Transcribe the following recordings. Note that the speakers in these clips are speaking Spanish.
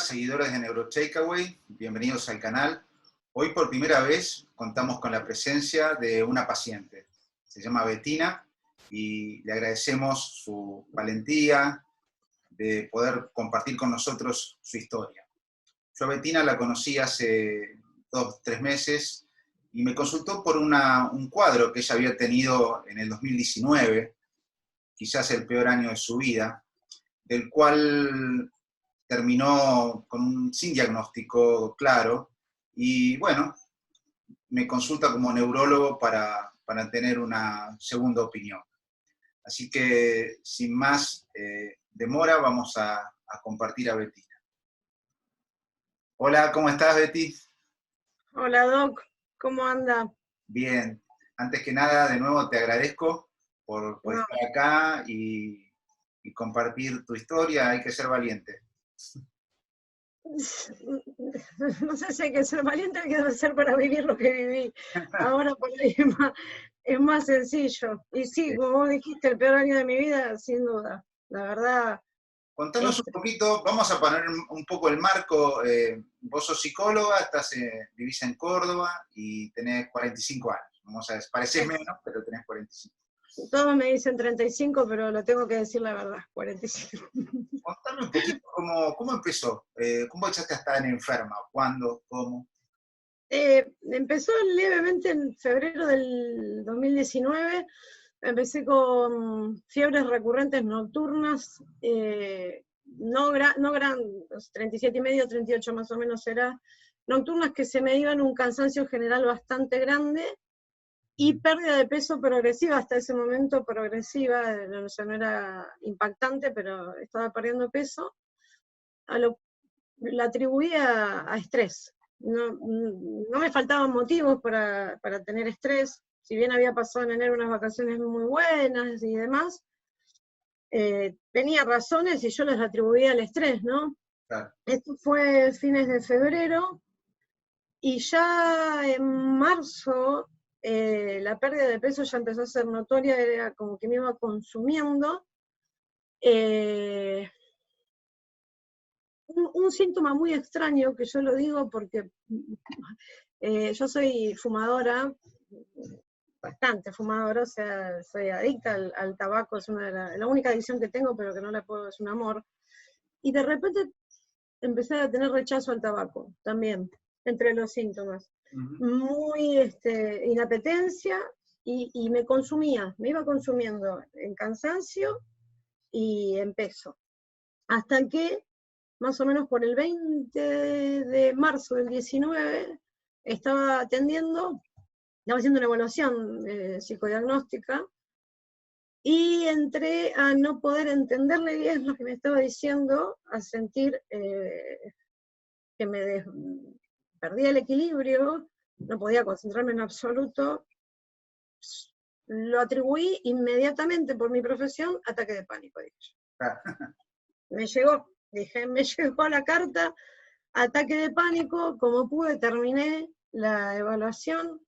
seguidores de NeuroTakeaway, bienvenidos al canal. Hoy por primera vez contamos con la presencia de una paciente. Se llama Bettina y le agradecemos su valentía de poder compartir con nosotros su historia. Yo a Bettina la conocí hace 2-3 meses y me consultó por un cuadro que ella había tenido en el 2019, quizás el peor año de su vida, del cual terminó sin diagnóstico claro, y bueno, me consulta como neurólogo para tener una segunda opinión. Así que, sin más demora, vamos a compartir a Bettina. Hola, ¿cómo estás, Betty? Hola, Doc, ¿cómo anda? Bien. Antes que nada, de nuevo te agradezco por estar acá y compartir tu historia. Hay que ser valiente. No sé si hay que ser valiente o hay que ser para vivir lo que viví. Ahora por ahí es más sencillo. Y sí, como vos dijiste, el peor año de mi vida, sin duda. La verdad. Contanos un poquito, vamos a poner un poco el marco. Vos sos psicóloga, vivís en Córdoba y tenés 45 años. Vamos a ver, parecés menos, pero tenés 45. Todos me dicen 35, pero lo tengo que decir la verdad, 45. Contame un poquito cómo empezó, cómo echaste a estar enferma, cuándo, cómo. Empezó levemente en febrero del 2019. Empecé con fiebres recurrentes nocturnas, no grandes, 37,5, 38 más o menos era, nocturnas que se me iban, un cansancio general bastante grande, y pérdida de peso progresiva, hasta ese momento progresiva, o sea, no era impactante, pero estaba perdiendo peso, la atribuía a estrés. No me faltaban motivos para tener estrés, si bien había pasado en enero unas vacaciones muy buenas y demás, tenía razones y yo las atribuía al estrés, ¿no? Claro. Esto fue fines de febrero, y ya en marzo la pérdida de peso ya empezó a ser notoria, era como que me iba consumiendo. Un síntoma muy extraño, que yo lo digo porque yo soy fumadora, bastante fumadora, o sea, soy adicta al tabaco, es la única adicción que tengo, pero que no la puedo, es un amor. Y de repente empecé a tener rechazo al tabaco, también, entre los síntomas. Muy inapetencia, y me iba consumiendo en cansancio y en peso. Hasta que, más o menos por el 20 de marzo del 19, estaba haciendo una evaluación psicodiagnóstica, y entré a no poder entenderle bien lo que me estaba diciendo, a sentir que perdía el equilibrio, no podía concentrarme en absoluto. Lo atribuí inmediatamente, por mi profesión, ataque de pánico, dije yo. Me llegó la carta, ataque de pánico, como pude terminé la evaluación.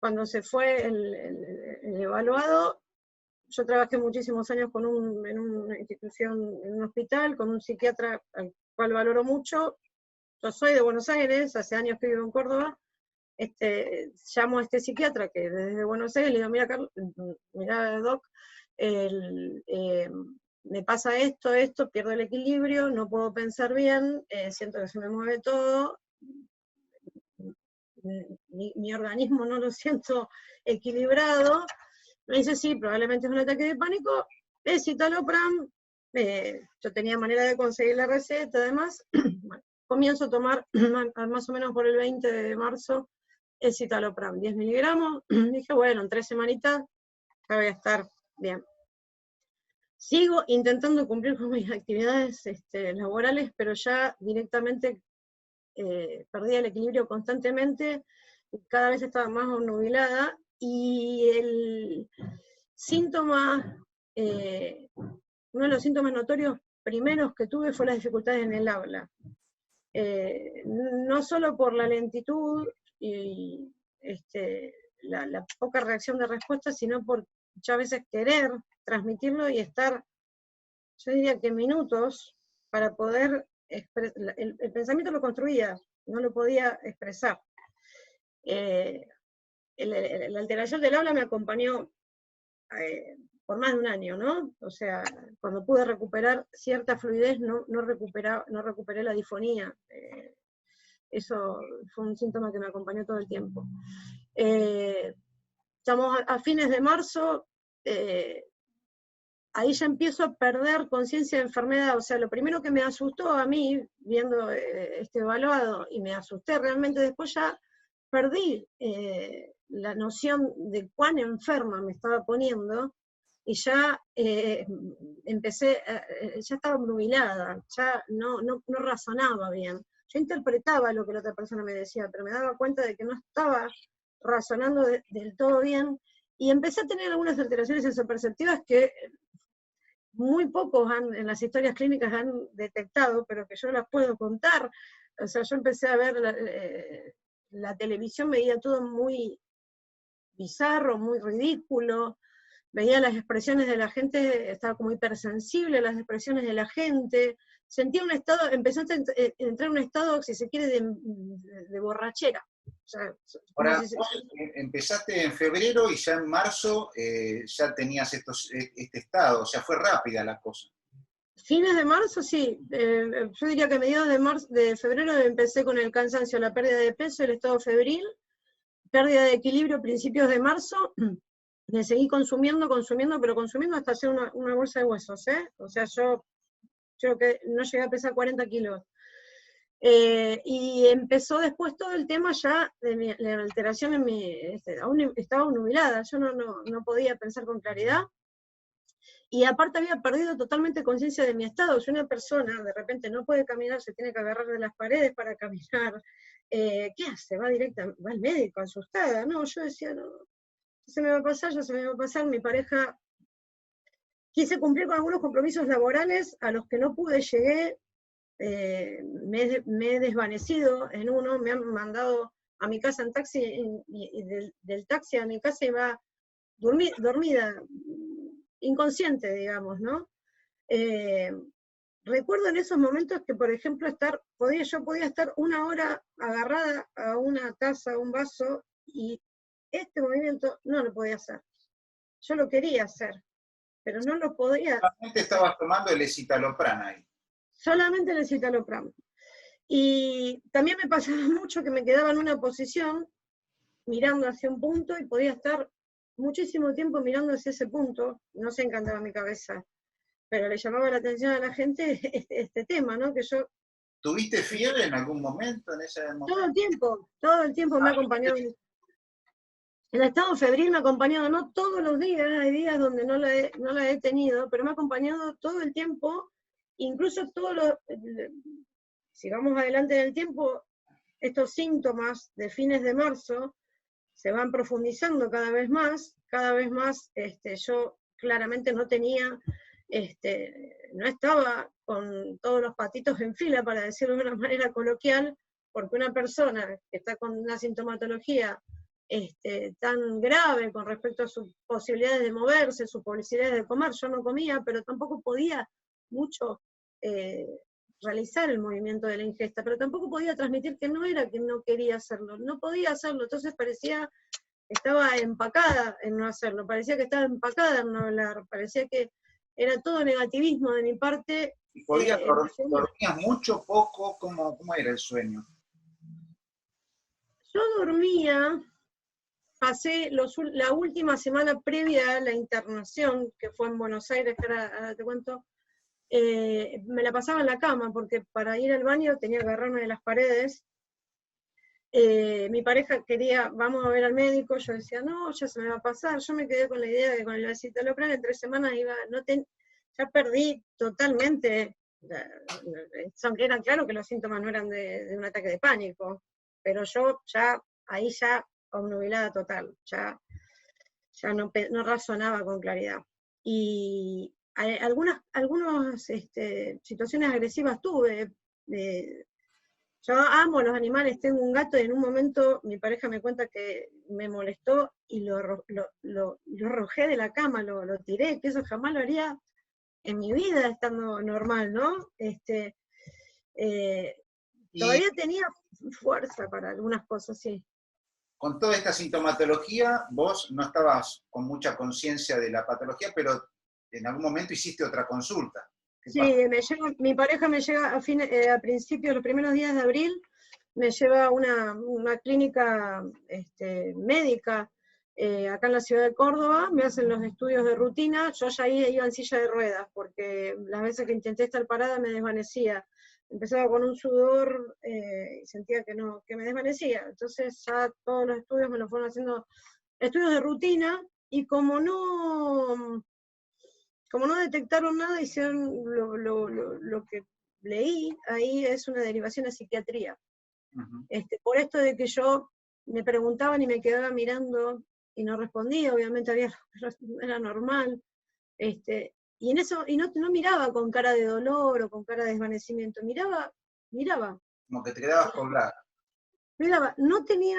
Cuando se fue el evaluado, yo trabajé muchísimos años en una institución, en un hospital, con un psiquiatra al cual valoro mucho. Yo soy de Buenos Aires, hace años que vivo en Córdoba. Llamo a este psiquiatra que desde Buenos Aires, le digo, mira, Doc, me pasa esto, pierdo el equilibrio, no puedo pensar bien, siento que se me mueve todo, mi organismo no lo siento equilibrado. Me dice, sí, probablemente es un ataque de pánico, es citalopram. Yo tenía manera de conseguir la receta, además. Bueno, comienzo a tomar más o menos por el 20 de marzo el citalopram, 10 miligramos. Dije, bueno, en 3 semanitas ya voy a estar bien. Sigo intentando cumplir con mis actividades laborales, pero ya directamente perdía el equilibrio constantemente, cada vez estaba más obnubilada, y el síntoma, uno de los síntomas notorios primeros que tuve fue las dificultades en el habla. No solo por la lentitud y la poca reacción de respuesta, sino por muchas veces querer transmitirlo y estar, yo diría que minutos, para poder el pensamiento lo construía, no lo podía expresar. La alteración del habla me acompañó por más de un año, ¿no? O sea, cuando pude recuperar cierta fluidez, no recuperé la difonía. Eso fue un síntoma que me acompañó todo el tiempo. Estamos a fines de marzo, ahí ya empiezo a perder conciencia de enfermedad. O sea, lo primero que me asustó a mí, viendo este evaluado, y me asusté realmente, después ya perdí la noción de cuán enferma me estaba poniendo, y ya empecé, ya estaba obnubilada, ya no razonaba bien. Yo interpretaba lo que la otra persona me decía, pero me daba cuenta de que no estaba razonando del todo bien, y empecé a tener algunas alteraciones sensoperceptivas que muy pocos en las historias clínicas han detectado, pero que yo las puedo contar. O sea, yo empecé a ver la televisión, veía todo muy bizarro, muy ridículo, veía las expresiones de la gente, estaba como hipersensible a las expresiones de la gente, sentía un estado, empezó a entrar en un estado, si se quiere, de borrachera. O sea, Ahora, vos empezaste en febrero y ya en marzo ya tenías este estado, o sea, fue rápida la cosa. Fines de marzo, sí. Yo diría que a mediados de febrero empecé con el cansancio, la pérdida de peso, el estado febril, pérdida de equilibrio a principios de marzo. Me seguí consumiendo, pero consumiendo hasta hacer una bolsa de huesos, ¿eh? O sea, yo que no llegué a pesar 40 kilos. Y empezó después todo el tema ya de la alteración en aún estaba nublada, yo no podía pensar con claridad. Y aparte había perdido totalmente conciencia de mi estado. Si una persona de repente no puede caminar, se tiene que agarrar de las paredes para caminar, ¿qué hace? Va al médico, asustada. No, yo decía, no, ya se me va a pasar, ya se me va a pasar. Mi pareja, quise cumplir con algunos compromisos laborales a los que no pude, llegué, me he desvanecido en uno, me han mandado a mi casa en taxi, y del taxi a mi casa iba dormida, inconsciente, digamos, ¿no? Recuerdo en esos momentos que, por ejemplo, yo podía estar una hora agarrada a una taza, a un vaso, y este movimiento no lo podía hacer. Yo lo quería hacer, pero no lo podía. Solamente estabas tomando el escitalopram ahí. Solamente el citalopram. Y también me pasaba mucho que me quedaba en una posición mirando hacia un punto y podía estar muchísimo tiempo mirando hacia ese punto. No se encantaba mi cabeza, pero le llamaba la atención a la gente este tema, ¿no? Que yo... ¿Tuviste fiebre en algún momento en ese momento? Todo el tiempo me ha acompañado. El estado febril me ha acompañado, no todos los días, hay días donde no la he tenido, pero me ha acompañado todo el tiempo, incluso si vamos adelante en el tiempo, estos síntomas de fines de marzo se van profundizando cada vez más, yo claramente no estaba con todos los patitos en fila, para decirlo de una manera coloquial, porque una persona que está con una sintomatología tan grave con respecto a sus posibilidades de moverse, sus posibilidades de comer, yo no comía, pero tampoco podía mucho realizar el movimiento de la ingesta, pero tampoco podía transmitir que no era que no quería hacerlo, no podía hacerlo, entonces parecía que estaba empacada en no hacerlo, parecía que estaba empacada en no hablar, parecía que era todo negativismo de mi parte. ¿Y dormías mucho, poco? ¿Cómo era el sueño? Yo dormía, pasé la última semana previa a la internación, que fue en Buenos Aires, que ahora te cuento, me la pasaba en la cama, porque para ir al baño tenía que agarrarme de las paredes. Mi pareja quería, vamos a ver al médico, yo decía, no, ya se me va a pasar. Yo me quedé con la idea de que con el citalopram en 3 semanas ya perdí totalmente, aunque eran claro que los síntomas no eran de un ataque de pánico, pero yo ahí obnubilada total, ya no razonaba con claridad. Y algunas situaciones agresivas tuve. Yo amo los animales, tengo un gato, y en un momento mi pareja me cuenta que me molestó y lo arrojé de la cama, lo tiré, que eso jamás lo haría en mi vida estando normal, ¿no? Y Todavía tenía fuerza para algunas cosas, sí. con toda esta sintomatología, vos no estabas con mucha conciencia de la patología, pero en algún momento hiciste otra consulta. ¿Qué Sí, pasó? mi pareja me llega a principios, los primeros días de abril, me lleva a una clínica médica acá en la ciudad de Córdoba, me hacen los estudios de rutina, yo ya ahí iba en silla de ruedas, porque las veces que intenté estar parada me desvanecía, empezaba con un sudor y sentía que me desvanecía, entonces ya todos los estudios me los fueron haciendo, estudios de rutina, y como no detectaron nada, hicieron lo que leí, ahí es una derivación a psiquiatría. Uh-huh. Por esto de que yo me preguntaban y me quedaba mirando y no respondía, obviamente era normal, y en eso, y no miraba con cara de dolor o con cara de desvanecimiento, miraba, Como que te quedabas colgada. no tenía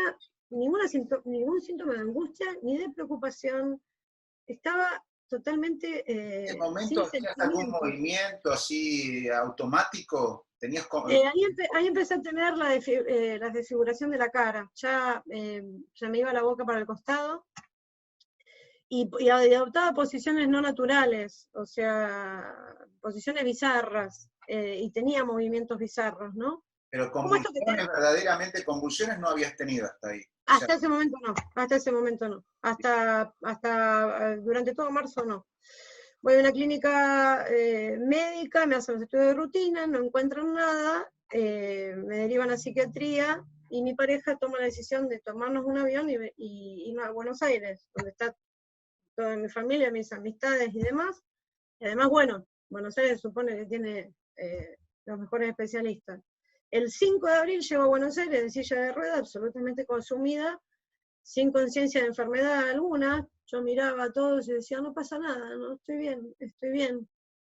ningún síntoma de angustia ni de preocupación, estaba totalmente ¿En ese sin momento hacías algún sentimiento. movimiento así automático? ¿Tenías Ahí empecé a tener la desfiguración de la cara, ya me iba la boca para el costado y adoptaba posiciones no naturales, o sea, posiciones bizarras, y tenía movimientos bizarros, ¿no? pero Como esto que convulsiones, verdaderamente convulsiones no habías tenido hasta ahí? O sea, hasta ese momento no, hasta durante todo marzo no. Voy a una clínica médica, me hacen los estudios de rutina, no encuentran nada, me derivan a psiquiatría y mi pareja toma la decisión de tomarnos un avión y irnos a Buenos Aires, donde está toda mi familia, mis amistades y demás. Y además, bueno, Buenos Aires supone que tiene los mejores especialistas. El 5 de abril llego a Buenos Aires en silla de ruedas, absolutamente consumida, sin conciencia de enfermedad alguna. Yo miraba a todos y decía, no pasa nada, no, estoy bien.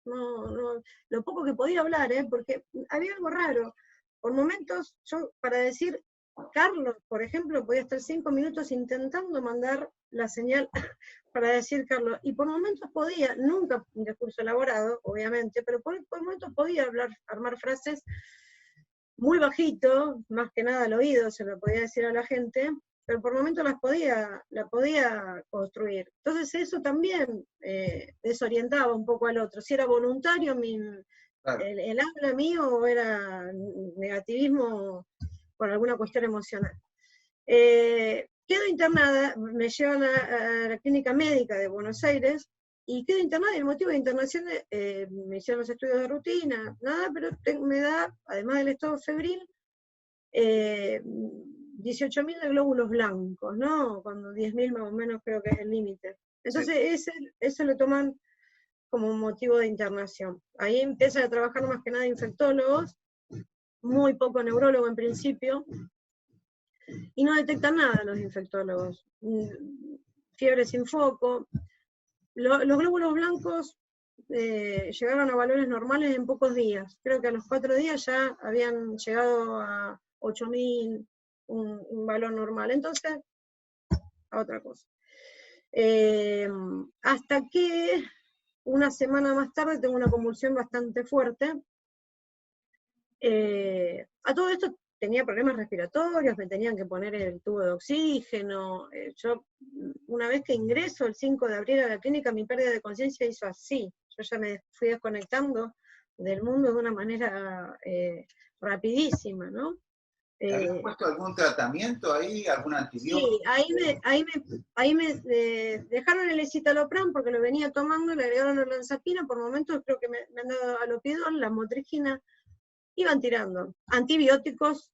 No, lo poco que podía hablar, porque había algo raro. Por momentos, yo para decir Carlos, por ejemplo, podía estar 5 minutos intentando mandar la señal para decir Carlos, y por momentos podía, nunca un discurso elaborado, obviamente, pero por momentos podía hablar, armar frases muy bajito, más que nada al oído, se lo podía decir a la gente, pero por momentos la podía construir. Entonces eso también desorientaba un poco al otro. Si era voluntario claro. el habla mío o era negativismo por alguna cuestión emocional. Quedo internada, me llevan a la clínica médica de Buenos Aires y quedo internada, y el motivo de internación me hicieron los estudios de rutina, nada, pero me da, además del estado febril, 18.000 de glóbulos blancos, ¿no? Cuando 10.000 más o menos creo que es el límite. Sí. Entonces ese lo toman como un motivo de internación. Ahí empiezan a trabajar más que nada infectólogos, muy poco neurólogo en principio, y no detectan nada los infectólogos. Fiebre sin foco. Los glóbulos blancos llegaron a valores normales en pocos días. Creo que a los 4 días ya habían llegado a 8.000, un valor normal. Entonces, a otra cosa. Hasta que una semana más tarde tengo una convulsión bastante fuerte. A todo esto tenía problemas respiratorios, me tenían que poner el tubo de oxígeno. Yo, una vez que ingreso el 5 de abril a la clínica, mi pérdida de conciencia hizo así. Yo ya me fui desconectando del mundo de una manera rapidísima, ¿no? ¿Te habían puesto algún tratamiento ahí, algún antibiótico? Sí, ahí me dejaron el escitalopram porque lo venía tomando, le agregaron la olanzapina, por momentos creo que me han dado alopidol, la motrigina, iban tirando antibióticos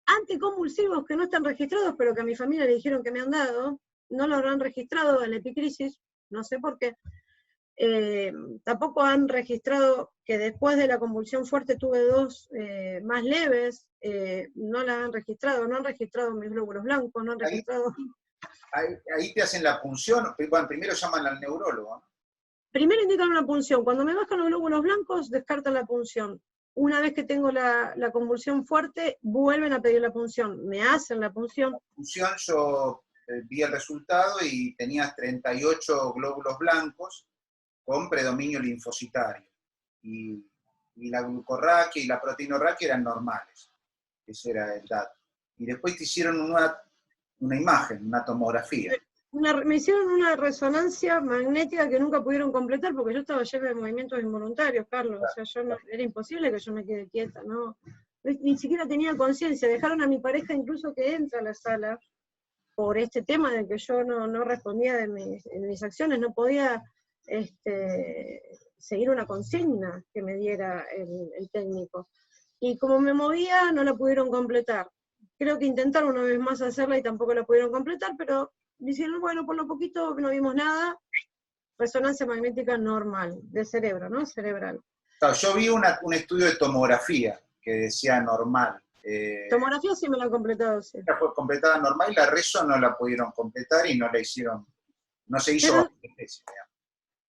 anticonvulsivos que no están registrados, pero que a mi familia le dijeron que me han dado, no lo habrán registrado en la epicrisis, no sé por qué. Tampoco han registrado que después de la convulsión fuerte tuve 2 más leves, no las han registrado, no han registrado mis glóbulos blancos, no han Ahí, registrado... ahí te hacen la punción, bueno, primero llaman al neurólogo, ¿no? Primero indican una punción, cuando me bajan los glóbulos blancos descartan la punción. Una vez que tengo la convulsión fuerte, vuelven a pedir la punción, me hacen la punción. La punción yo vi el resultado y tenías 38 glóbulos blancos, con predominio linfocitario. Y la glucorraquia y la proteinorraquia eran normales. Ese era el dato. Y después te hicieron una imagen, una tomografía. Me hicieron una resonancia magnética que nunca pudieron completar porque yo estaba llena de movimientos involuntarios, Carlos. O sea, era imposible que yo me quede quieta, ¿no? Ni siquiera tenía conciencia. Dejaron a mi pareja incluso que entra a la sala por este tema de que yo no respondía de mis acciones, no podía seguir una consigna que me diera el técnico. Y como me movía, no la pudieron completar. Creo que intentaron una vez más hacerla y tampoco la pudieron completar, pero dijeron, bueno, por lo poquito no vimos nada, resonancia magnética normal, de cerebro, ¿no? Cerebral. Claro, yo vi un estudio de tomografía que decía normal. Tomografía sí me la han completado, sí. Fue completada normal y la reso no la pudieron completar y no la hicieron, no se hizo bajo anestesia.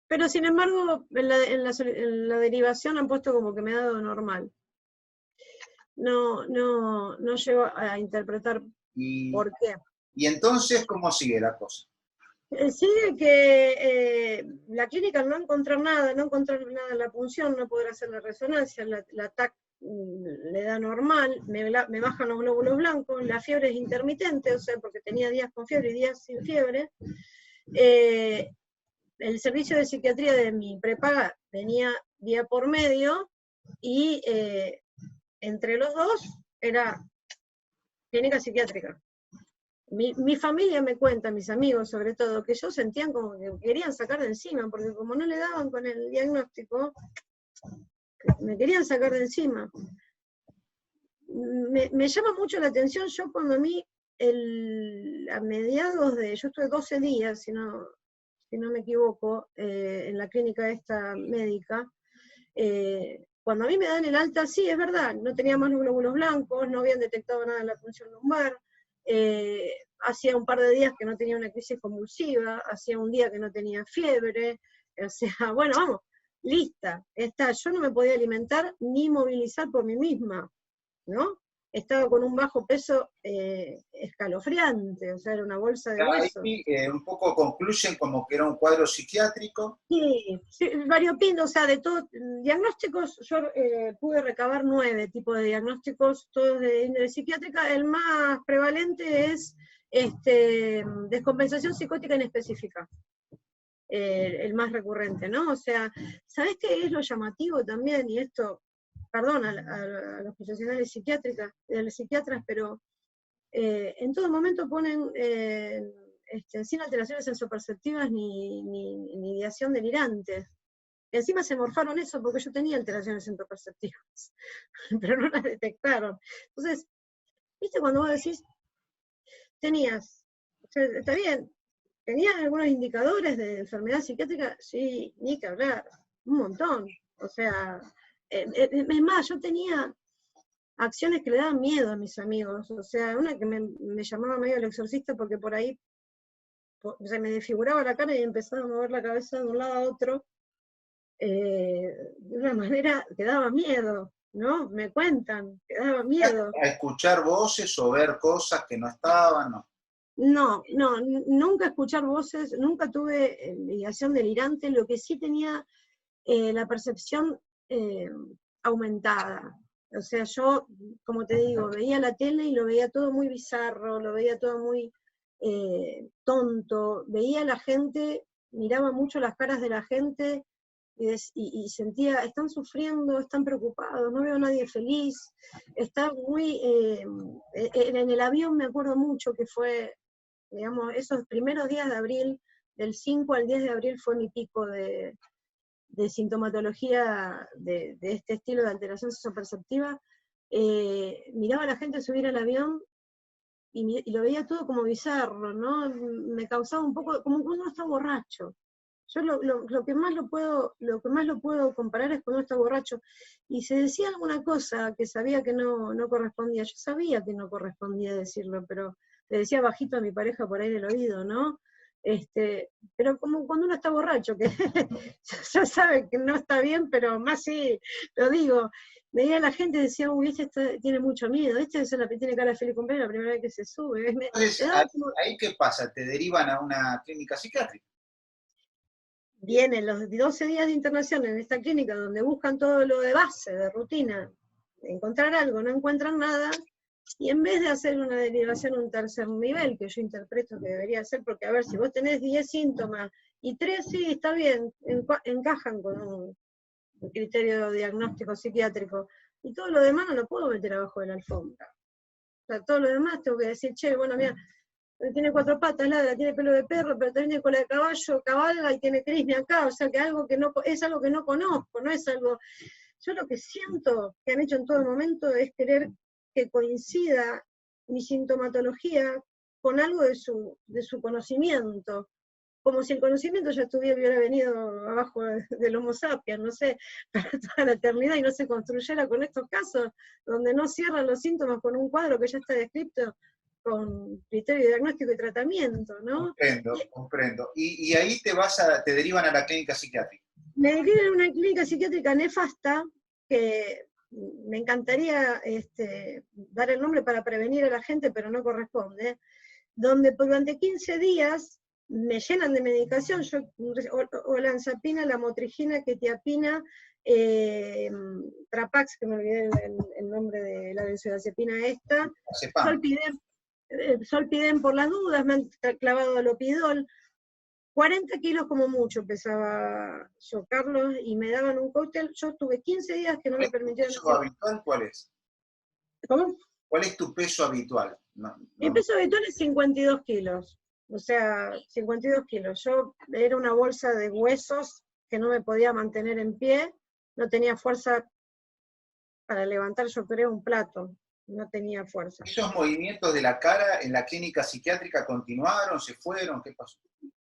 Pero sin embargo, en la derivación han puesto como que me ha dado normal. No llego a interpretar por qué. ¿Y entonces cómo sigue la cosa? Sigue que la clínica no encontrar nada en la punción, no poder hacer la resonancia, la TAC le da normal, me bajan los glóbulos blancos, la fiebre es intermitente, o sea, porque tenía días con fiebre y días sin fiebre. El servicio de psiquiatría de mi prepaga venía día por medio, y entre los dos era clínica psiquiátrica. Mi familia me cuenta, mis amigos sobre todo, que ellos sentían como que querían sacar de encima, porque como no le daban con el diagnóstico, me querían sacar de encima. Me llama mucho la atención, yo cuando a mí, a mediados yo estuve 12 días, si no me equivoco, en la clínica esta médica, cuando a mí me dan el alta, sí, es verdad, no tenía más los glóbulos blancos, no habían detectado nada en la punción lumbar, hacía un par de días que no tenía una crisis convulsiva, hacía un día que no tenía fiebre, o sea, bueno, vamos, lista, yo no me podía alimentar ni movilizar por mí misma, ¿no? Estaba con un bajo peso escalofriante, o sea, era una bolsa de hueso. Un poco concluyen como que era un cuadro psiquiátrico. Sí, variopinto, o sea, de todos diagnósticos, yo pude recabar 9 tipos de diagnósticos, todos de índole psiquiátrica. El más prevalente es descompensación psicótica inespecífica, el más recurrente, ¿no? O sea, ¿sabés qué es lo llamativo también? Y esto, perdón a los profesionales psiquiatras, pero en todo momento ponen sin alteraciones sensoperceptivas ni ideación delirante. Encima se morfaron eso porque yo tenía alteraciones sensoperceptivas, pero no las detectaron. Entonces, ¿viste cuando vos decís, o sea, está bien, tenías algunos indicadores de enfermedad psiquiátrica? Sí, ni que hablar, un montón. O sea, es más, yo tenía acciones que le daban miedo a mis amigos, o sea, una que me llamaba medio el exorcista porque por ahí se me desfiguraba la cara y empezaba a mover la cabeza de un lado a otro, de una manera que daba miedo, ¿no? Me cuentan, que daba miedo. ¿A escuchar voces o ver cosas que no estaban? No, nunca escuchar voces, nunca tuve ideación delirante, lo que sí tenía la percepción aumentada. O sea, yo, como te digo, veía la tele y lo veía todo muy bizarro, lo veía todo muy tonto, veía a la gente, miraba mucho las caras de la gente y sentía, están sufriendo, están preocupados, no veo a nadie feliz, está muy... en el avión me acuerdo mucho que fue, digamos, esos primeros días de abril, del 5 al 10 de abril fue mi pico de sintomatología de este estilo de alteración sensoperceptiva. Miraba a la gente subir al avión y lo veía todo como bizarro, ¿no? Me causaba un poco, como cuando uno está borracho. Yo lo que más lo puedo comparar es cuando uno está borracho. Y se decía alguna cosa que sabía que no correspondía. Yo sabía que no correspondía decirlo, pero le decía bajito a mi pareja por ahí del oído, ¿no? Pero como cuando uno está borracho, que ya sabe que no está bien, pero más sí, lo digo, veía a la gente y decía, uy, tiene mucho miedo, tiene cara de feliz cumpleaños la primera vez que se sube. Entonces, ¿ahí qué pasa? ¿Te derivan a una clínica psiquiátrica? vienen los 12 días de internación en esta clínica donde buscan todo lo de base, de rutina, de encontrar algo, no encuentran nada, y en vez de hacer una derivación a un tercer nivel, que yo interpreto que debería ser, porque a ver, si vos tenés 10 síntomas y 3 sí, está bien, encajan con un criterio diagnóstico psiquiátrico, y todo lo demás no lo puedo meter abajo de la alfombra. O sea, todo lo demás tengo que decir, che, bueno, mira, tiene 4 patas, ladra, tiene pelo de perro, pero también tiene cola de caballo, cabalga y tiene crisme acá, o sea que algo que no, es algo que no conozco, no es algo. Yo lo que siento que han hecho en todo momento es querer que coincida mi sintomatología con algo de su conocimiento, como si el conocimiento ya hubiera venido abajo del Homo sapiens, no sé, para toda la eternidad, y no se construyera con estos casos, donde no cierran los síntomas con un cuadro que ya está descrito con criterio de diagnóstico y tratamiento, ¿no? Comprendo. Y ahí te derivan a la clínica psiquiátrica. Me derivan a una clínica psiquiátrica nefasta, que me encantaría dar el nombre para prevenir a la gente, pero no corresponde, donde durante 15 días me llenan de medicación, olanzapina, lamotrigina, quetiapina, Trapax, que me olvidé el nombre de la benzodiazepina esta, Solpidem por las dudas, me han clavado Lopidol, 40 kilos como mucho pesaba yo, Carlos, y me daban un cóctel. Yo tuve 15 días que no me permitieron ¿Tu peso habitual cuál es? ¿Cómo? ¿Cuál es tu peso habitual? Mi peso habitual es 52 kilos. O sea, 52 kilos. Yo era una bolsa de huesos que no me podía mantener en pie, no tenía fuerza para levantar, yo creo, un plato. No tenía fuerza. ¿Esos movimientos de la cara en la clínica psiquiátrica continuaron, se fueron? ¿Qué pasó?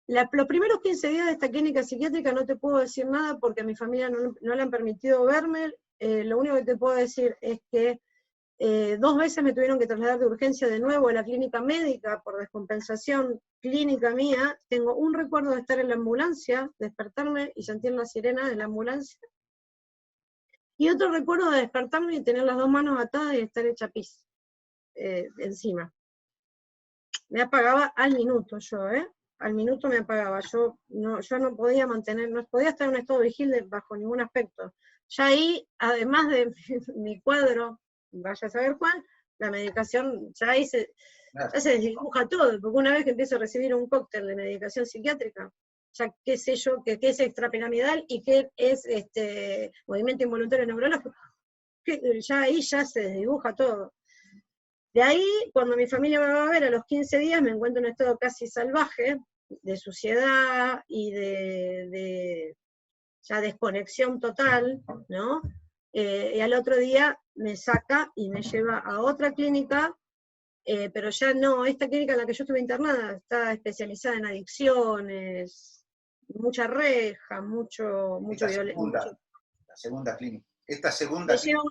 Los primeros 15 días de esta clínica psiquiátrica no te puedo decir nada porque a mi familia no le han permitido verme. Lo único que te puedo decir es que 2 veces me tuvieron que trasladar de urgencia de nuevo a la clínica médica por descompensación clínica mía. Tengo un recuerdo de estar en la ambulancia, despertarme y sentir la sirena de la ambulancia. Y otro recuerdo de despertarme y tener las 2 manos atadas y estar hecha pis encima. Me apagaba al minuto yo, al minuto me apagaba, yo no podía mantener, no podía estar en un estado vigil bajo ningún aspecto. Ya ahí, además de mi cuadro, vaya a saber cuál, la medicación, ya ahí se desdibuja todo, porque una vez que empiezo a recibir un cóctel de medicación psiquiátrica, ya qué sé yo, qué es extrapiramidal y qué es movimiento involuntario neurológico, ya ahí ya se desdibuja todo. De ahí, cuando mi familia me va a ver a los 15 días, me encuentro en un estado casi salvaje, de suciedad y de ya desconexión total, ¿no? Y al otro día me saca y me lleva a otra clínica, pero ya no, esta clínica en la que yo estuve internada está especializada en adicciones, mucha reja, mucho violencia. La segunda clínica. Esta segunda clínica.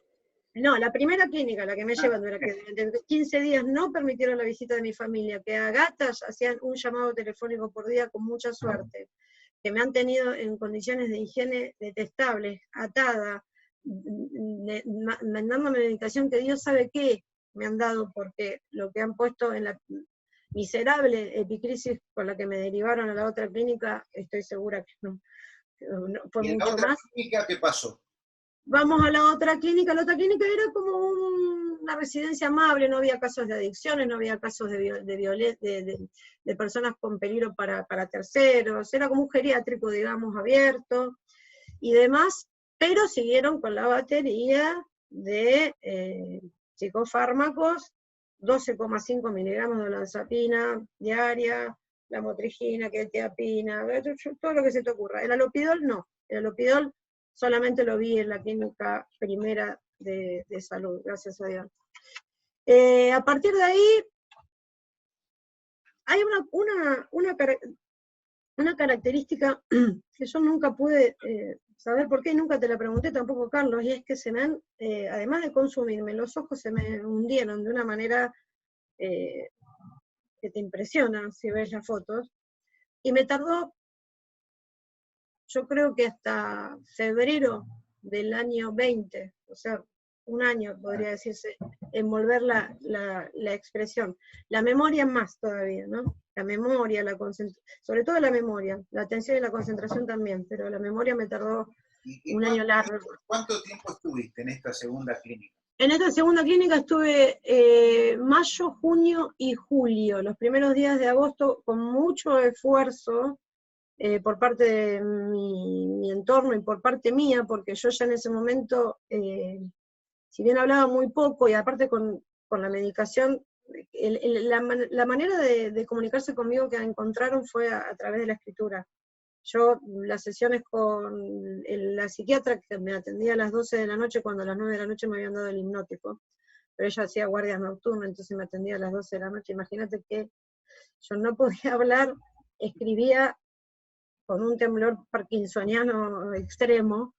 No, la primera clínica, la que me llevan, era que durante 15 días no permitieron la visita de mi familia, que a gatas hacían un llamado telefónico por día con mucha suerte, que me han tenido en condiciones de higiene detestables, atada, mandándome medicación que Dios sabe qué me han dado, porque lo que han puesto en la miserable epicrisis con la que me derivaron a la otra clínica, estoy segura que no fue ¿Y en mucho la otra más. clínica qué pasó? Vamos a la otra clínica era como una residencia amable, no había casos de adicciones, no había casos de personas con peligro para terceros, era como un geriátrico, digamos, abierto y demás, pero siguieron con la batería de psicofármacos, 12,5 miligramos de olanzapina diaria, lamotrigina, quetiapina, todo lo que se te ocurra. El alopidol no, el alopidol solamente lo vi en la clínica primera de salud, gracias a Dios. A partir de ahí, hay una característica que yo nunca pude saber por qué, nunca te la pregunté tampoco, Carlos, y es que se me han, además de consumirme, los ojos se me hundieron de una manera que te impresiona si ves las fotos, y me tardó, yo creo que hasta febrero del año 20, o sea, un año podría decirse, en volver la expresión. La memoria más todavía, ¿no? la memoria, sobre todo la memoria, la atención y la concentración también, pero la memoria me tardó un año largo. ¿Cuánto tiempo estuviste en esta segunda clínica? En esta segunda clínica estuve mayo, junio y julio, los primeros días de agosto, con mucho esfuerzo por parte de mi entorno y por parte mía, porque yo ya en ese momento, si bien hablaba muy poco, y aparte con la medicación, la manera de comunicarse conmigo que encontraron fue a través de la escritura. Yo, las sesiones con la psiquiatra que me atendía a las 12 de la noche, cuando a las 9 de la noche me habían dado el hipnótico, pero ella hacía guardias nocturnas, entonces me atendía a las 12 de la noche. Imagínate que yo no podía hablar, escribía con un temblor parkinsoniano extremo.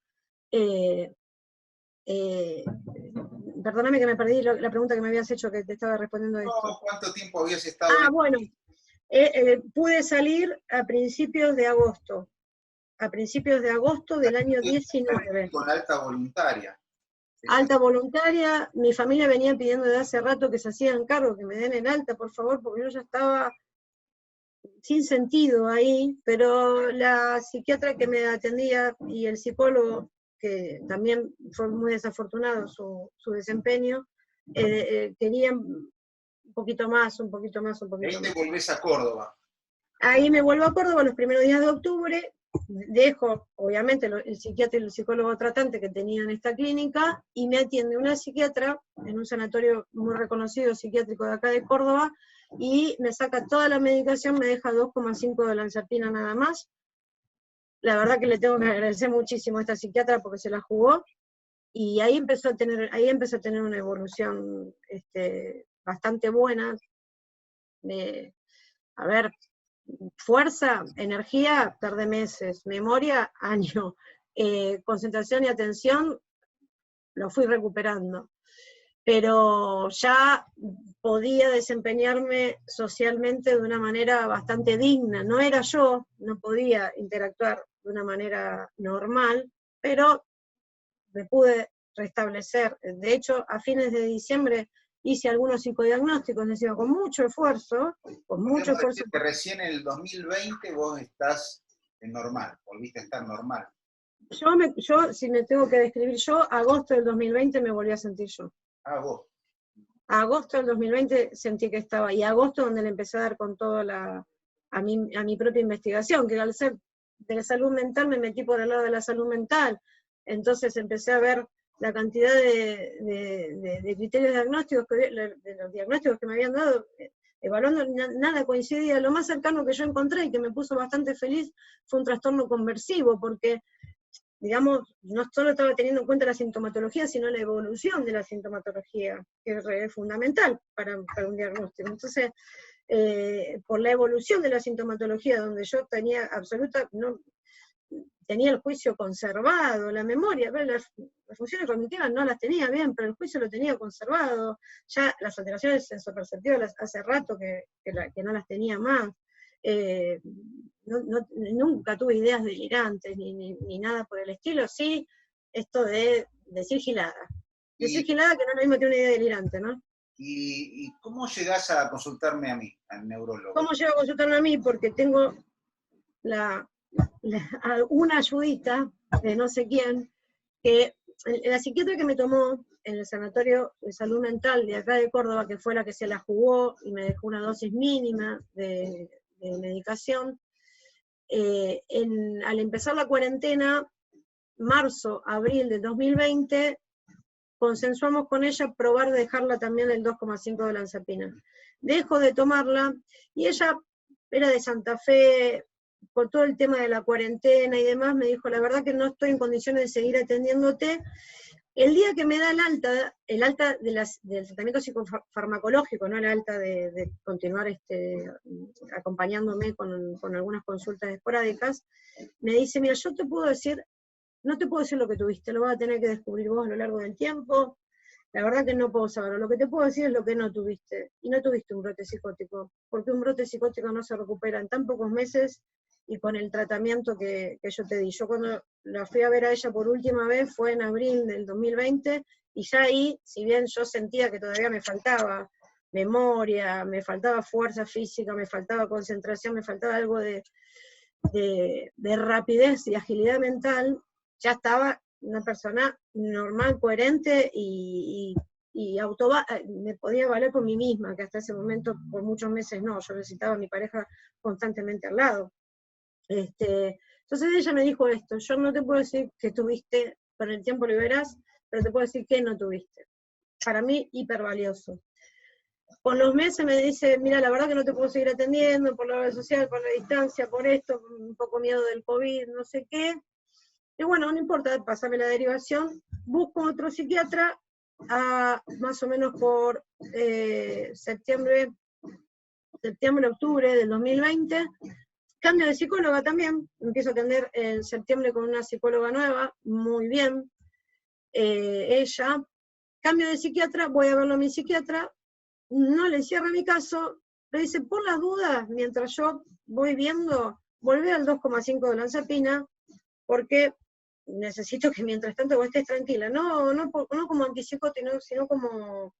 Perdóname que me perdí la pregunta que me habías hecho, que te estaba respondiendo a esto. ¿Cuánto tiempo habías estado? Bueno, pude salir a principios de agosto del año 19. Con alta voluntaria. Alta voluntaria, mi familia venía pidiendo de hace rato que se hacían cargo, que me den el alta, por favor, porque yo ya estaba sin sentido ahí, pero la psiquiatra que me atendía y el psicólogo, que también fue muy desafortunado su desempeño, querían un poquito más. Ahí te volvés a Córdoba. Ahí me vuelvo a Córdoba los primeros días de octubre, dejo, obviamente, el psiquiatra y el psicólogo tratante que tenía en esta clínica, y me atiende una psiquiatra en un sanatorio muy reconocido psiquiátrico de acá de Córdoba, y me saca toda la medicación, me deja 2,5 de olanzapina nada más. La verdad que le tengo que agradecer muchísimo a esta psiquiatra porque se la jugó, y ahí empezó a tener una evolución bastante buena. A ver, fuerza, energía, tardé meses, memoria, año, concentración y atención, lo fui recuperando. Pero ya podía desempeñarme socialmente de una manera bastante digna. No era yo, no podía interactuar de una manera normal, pero me pude restablecer. De hecho, a fines de diciembre hice algunos psicodiagnósticos, decía, con mucho esfuerzo. Que recién en el 2020 vos estás normal, volviste a estar normal. Yo, si me tengo que describir yo, agosto del 2020 me volví a sentir yo. Vos. Agosto del 2020 sentí que estaba, y agosto donde le empecé a dar con todo a mi propia investigación, que al ser de la salud mental me metí por el lado de la salud mental, entonces empecé a ver la cantidad de criterios diagnósticos, de los diagnósticos que me habían dado, evaluando, nada coincidía. Lo más cercano que yo encontré y que me puso bastante feliz fue un trastorno conversivo, porque digamos, no solo estaba teniendo en cuenta la sintomatología, sino la evolución de la sintomatología, que es fundamental para un diagnóstico. Entonces, por la evolución de la sintomatología, donde yo tenía tenía el juicio conservado, la memoria, las funciones cognitivas no las tenía bien, pero el juicio lo tenía conservado, ya las alteraciones sensoperceptivas hace rato que no las tenía más. Nunca tuve ideas delirantes ni nada por el estilo, sí, esto de decir gilada. Decir gilada que no es lo mismo que una idea delirante, ¿no? ¿Y cómo llegás a consultarme a mí, al neurólogo? ¿Cómo llego a consultarme a mí? Porque tengo una ayudita de no sé quién, que la psiquiatra que me tomó en el Sanatorio de Salud Mental de acá de Córdoba, que fue la que se la jugó y me dejó una dosis mínima de medicación, al empezar la cuarentena, marzo, abril de 2020, consensuamos con ella probar de dejarla también el 2,5 de olanzapina. Dejo de tomarla, y ella era de Santa Fe, por todo el tema de la cuarentena y demás, me dijo, la verdad que no estoy en condiciones de seguir atendiéndote. El día que me da el alta del tratamiento psicofarmacológico, no el alta de continuar acompañándome con algunas consultas esporádicas, me dice, mira, yo no te puedo decir lo que tuviste, lo vas a tener que descubrir vos a lo largo del tiempo, la verdad que no puedo saberlo, lo que te puedo decir es lo que no tuviste, y no tuviste un brote psicótico, porque un brote psicótico no se recupera en tan pocos meses y con el tratamiento que yo te di. Yo cuando la fui a ver a ella por última vez fue en abril del 2020, y ya ahí, si bien yo sentía que todavía me faltaba memoria, me faltaba fuerza física, me faltaba concentración, me faltaba algo de rapidez y agilidad mental, ya estaba una persona normal, coherente y me podía valer por mí misma, que hasta ese momento, por muchos meses no, yo necesitaba a mi pareja constantemente al lado. Entonces ella me dijo esto: yo no te puedo decir que tuviste, con el tiempo lo verás, pero te puedo decir que no tuviste. Para mí, hiper valioso. Con los meses me dice: mira, la verdad que no te puedo seguir atendiendo por la obra social, por la distancia, por esto, un poco miedo del COVID, no sé qué. Y bueno, no importa, pásame la derivación, busco otro psiquiatra, más o menos por septiembre, octubre del 2020, cambio de psicóloga también, empiezo a atender en septiembre con una psicóloga nueva, muy bien, ella, cambio de psiquiatra, voy a verlo a mi psiquiatra, no le cierra mi caso, le dice: por las dudas, mientras yo voy viendo, volvé al 2,5 de Lanzapina, porque necesito que mientras tanto vos estés tranquila, no como antipsicótico, sino como,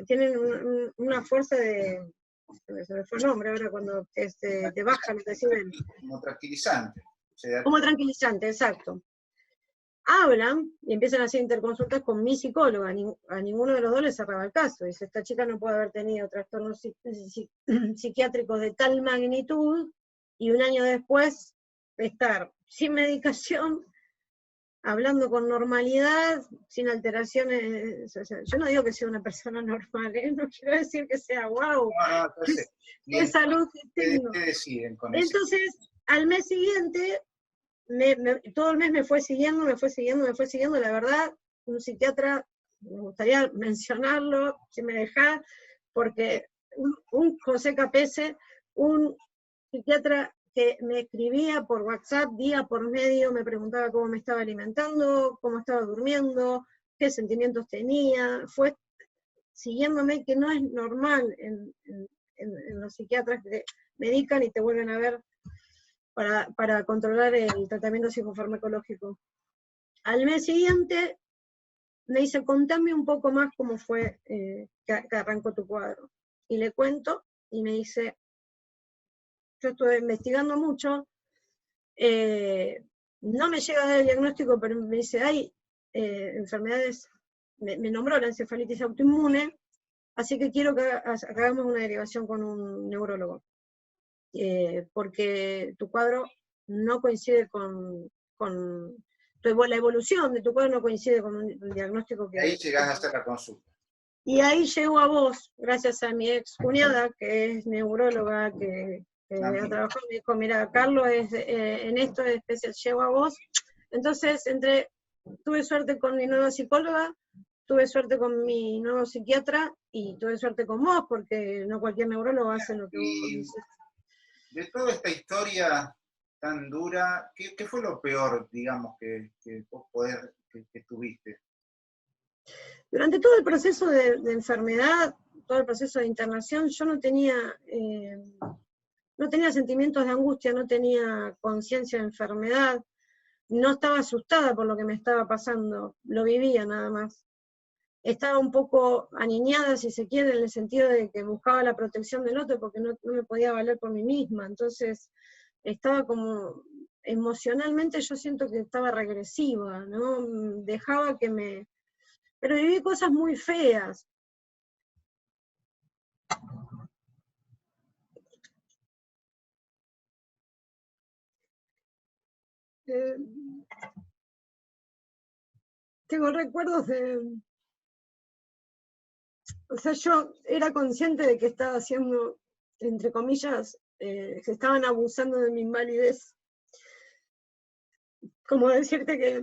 tienen una fuerza de, se me fue el nombre ahora, cuando te bajan los decibeles. Como tranquilizante. Como tranquilizante, exacto. Hablan y empiezan a hacer interconsultas con mi psicóloga, a ninguno de los dos les cerraba el caso. Dice: esta chica no puede haber tenido trastornos psiquiátricos de tal magnitud y un año después estar sin medicación, hablando con normalidad, sin alteraciones. O sea, yo no digo que sea una persona normal, no quiero decir que sea wow, qué salud que tengo. ¿Qué deciden con eso? Entonces, al mes siguiente, todo el mes me fue siguiendo, la verdad, un psiquiatra, me gustaría mencionarlo, si me dejás, porque un José Capese, un psiquiatra que me escribía por WhatsApp día por medio, me preguntaba cómo me estaba alimentando, cómo estaba durmiendo, qué sentimientos tenía, fue siguiéndome, que no es normal en los psiquiatras que medican y te vuelven a ver para controlar el tratamiento psicofarmacológico. Al mes siguiente me dice: contame un poco más cómo fue que arrancó tu cuadro. Y le cuento, y me dice: yo estuve investigando mucho, no me llega a dar el diagnóstico, pero me dice: hay enfermedades, me nombró la encefalitis autoinmune, así que quiero que hagamos una derivación con un neurólogo, porque tu cuadro no coincide la evolución de tu cuadro no coincide con un diagnóstico que... Ahí llegás a hacer la consulta. Y ahí llego a vos, gracias a mi ex cuñada, que es neuróloga, que ha trabajado, me dijo: mira, Carlos en esto es especial, llego a vos. Entonces, tuve suerte con mi nueva psicóloga, tuve suerte con mi nuevo psiquiatra, y tuve suerte con vos, porque no cualquier neurólogo hace lo que vos dices. De toda esta historia tan dura, ¿qué fue lo peor, digamos, que vos que tuviste? Durante todo el proceso de enfermedad, todo el proceso de internación, yo no tenía sentimientos de angustia, no tenía conciencia de enfermedad, no estaba asustada por lo que me estaba pasando, lo vivía nada más. Estaba un poco aniñada, si se quiere, en el sentido de que buscaba la protección del otro porque no me podía valer por mí misma. Entonces, estaba como, emocionalmente yo siento que estaba regresiva, ¿no? Dejaba que me... Pero viví cosas muy feas. Tengo recuerdos de... O sea, yo era consciente de que estaba haciendo, entre comillas, que estaban abusando de mi invalidez. Como decirte que,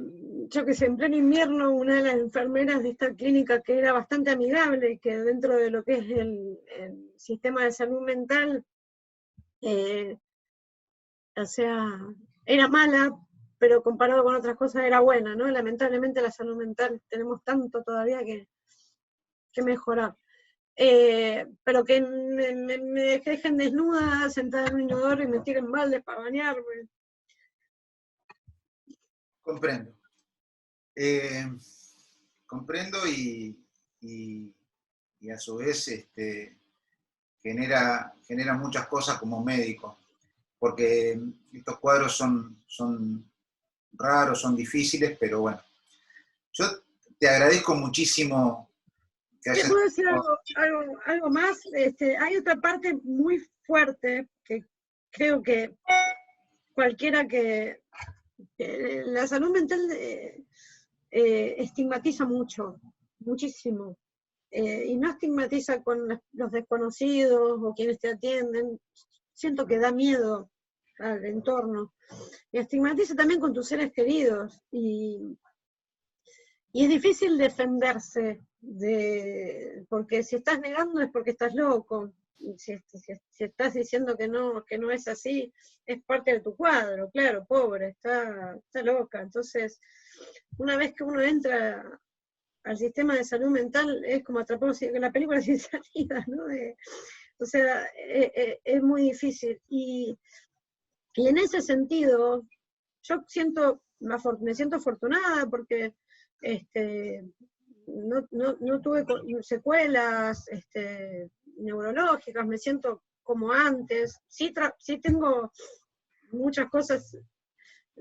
yo que sé, en pleno invierno, una de las enfermeras de esta clínica, que era bastante amigable, que dentro de lo que es el sistema de salud mental, o sea, era mala, pero comparado con otras cosas era buena, ¿no? Lamentablemente la salud mental tenemos tanto todavía que mejorar. Pero que me dejen desnuda, sentada en un inodoro y me tiren baldes para bañarme. Comprendo. Comprendo y y a su vez genera muchas cosas como médico, porque estos cuadros son raros, son difíciles, pero bueno, yo te agradezco muchísimo que ¿Te hayas... puedo decir algo más? Hay otra parte muy fuerte que creo que cualquiera que la salud mental estigmatiza mucho, muchísimo. Y no estigmatiza con los desconocidos o quienes te atienden. Siento que da miedo al entorno. Y estigmatiza también con tus seres queridos. Y es difícil defenderse, porque si estás negando es porque estás loco. Si estás diciendo que no es así, es parte de tu cuadro, claro, pobre, está loca. Entonces, una vez que uno entra al sistema de salud mental, es como atrapado en la película sin salida, ¿no? O sea, es muy difícil. Y en ese sentido, yo me siento afortunada porque no tuve secuelas neurológicas, me siento como antes. Sí tengo muchas cosas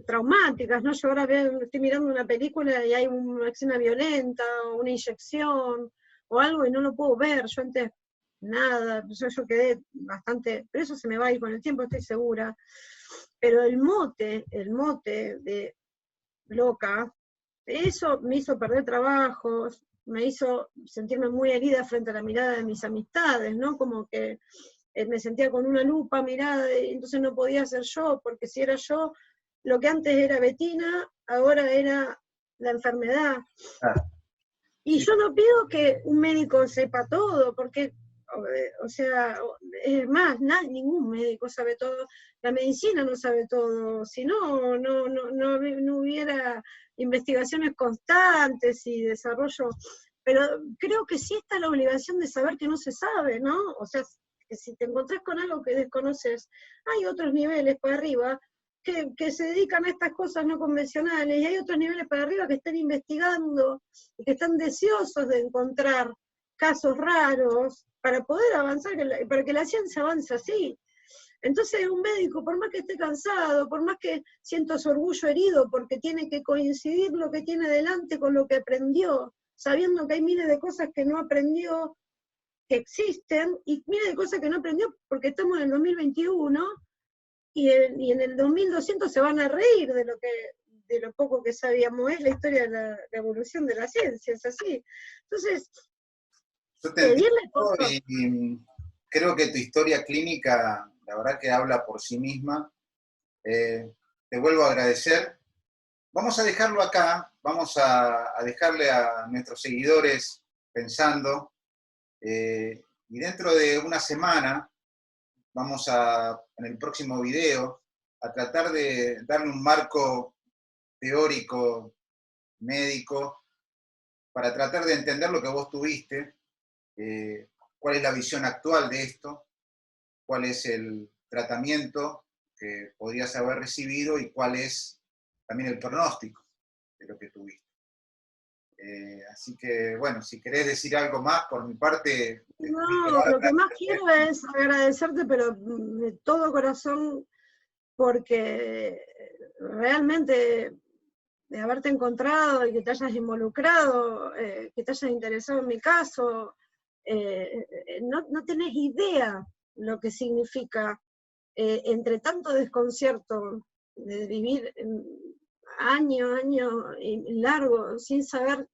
traumáticas, ¿no? Yo ahora estoy mirando una película y hay una escena violenta, o una inyección, o algo, y no lo puedo ver. Yo antes, nada, yo quedé bastante, pero eso se me va a ir con el tiempo, estoy segura. Pero el mote de loca, eso me hizo perder trabajos, me hizo sentirme muy herida frente a la mirada de mis amistades, ¿no? Como que me sentía con una lupa mirada, y entonces no podía ser yo, porque si era yo, lo que antes era Betina, ahora era la enfermedad. Ah, Y sí, yo no pido que un médico sepa todo, porque, o sea, es más, ningún médico sabe todo, la medicina no sabe todo, si no hubiera investigaciones constantes y desarrollo, pero creo que sí está la obligación de saber que no se sabe, ¿no? O sea, que si te encontrás con algo que desconoces, hay otros niveles para arriba que se dedican a estas cosas no convencionales, y hay otros niveles para arriba que están investigando y que están deseosos de encontrar casos raros para poder avanzar, para que la ciencia avance así. Entonces un médico, por más que esté cansado, por más que sienta su orgullo herido, porque tiene que coincidir lo que tiene delante con lo que aprendió, sabiendo que hay miles de cosas que no aprendió, que existen, y miles de cosas que no aprendió porque estamos en el 2021, y en el 2200 se van a reír de lo poco que sabíamos. Es la historia de la evolución de la ciencia, es así. Entonces, yo te pedirle entiendo cosas. y creo que tu historia clínica, la verdad que habla por sí misma. Te vuelvo a agradecer. Vamos a dejarlo acá, vamos a dejarle a nuestros seguidores pensando, y dentro de una semana vamos en el próximo video, a tratar de darle un marco teórico, médico, para tratar de entender lo que vos tuviste, cuál es la visión actual de esto, cuál es el tratamiento que podrías haber recibido y cuál es también el pronóstico de lo que tuviste. Así que, bueno, si querés decir algo más, por mi parte, te No, lo que más quiero es agradecerte, pero de todo corazón, porque realmente de haberte encontrado y que te hayas involucrado, que te hayas interesado en mi caso, no tenés idea lo que significa entre tanto desconcierto de vivir año y largo sin saber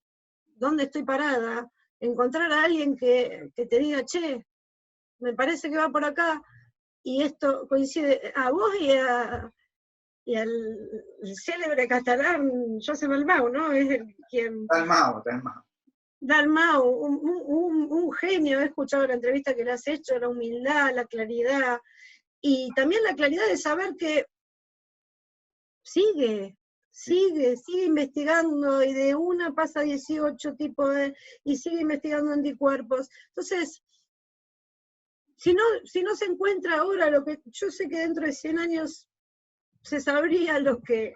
dónde estoy parada, encontrar a alguien que te diga, che, me parece que va por acá, y esto coincide a vos y al célebre catalán Josep Dalmau, ¿no? Es quien Dalmau. Dalmau, un genio. He escuchado la entrevista que le has hecho, la humildad, la claridad, y también la claridad de saber que sigue investigando, y de una pasa 18 tipos y sigue investigando anticuerpos. Entonces, si no se encuentra ahora, lo que yo sé que dentro de 100 años se sabría lo que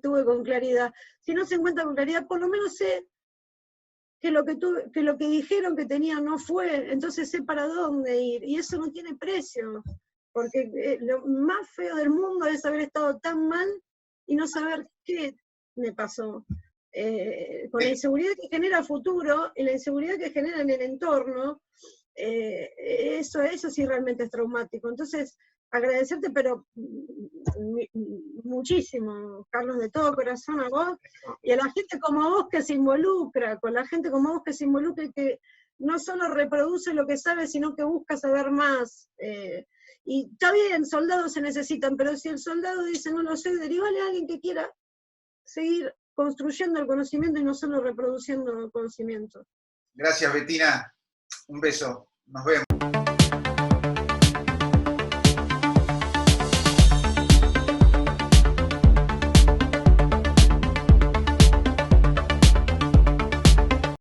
tuve con claridad. Si no se encuentra con claridad, por lo menos sé que lo que dijeron que tenía no fue, entonces sé para dónde ir, y eso no tiene precio, porque lo más feo del mundo es haber estado tan mal y no saber qué me pasó. Con la inseguridad que genera futuro y la inseguridad que genera en el entorno, eso sí realmente es traumático. Entonces, agradecerte, pero muchísimo, Carlos, de todo corazón a vos y a la gente como vos que se involucra, con la gente como vos que se involucra y que no solo reproduce lo que sabe, sino que busca saber más. Y está bien, soldados se necesitan, pero si el soldado dice no lo sé, derívale a alguien que quiera seguir construyendo el conocimiento y no solo reproduciendo el conocimiento. Gracias, Bettina. Un beso. Nos vemos.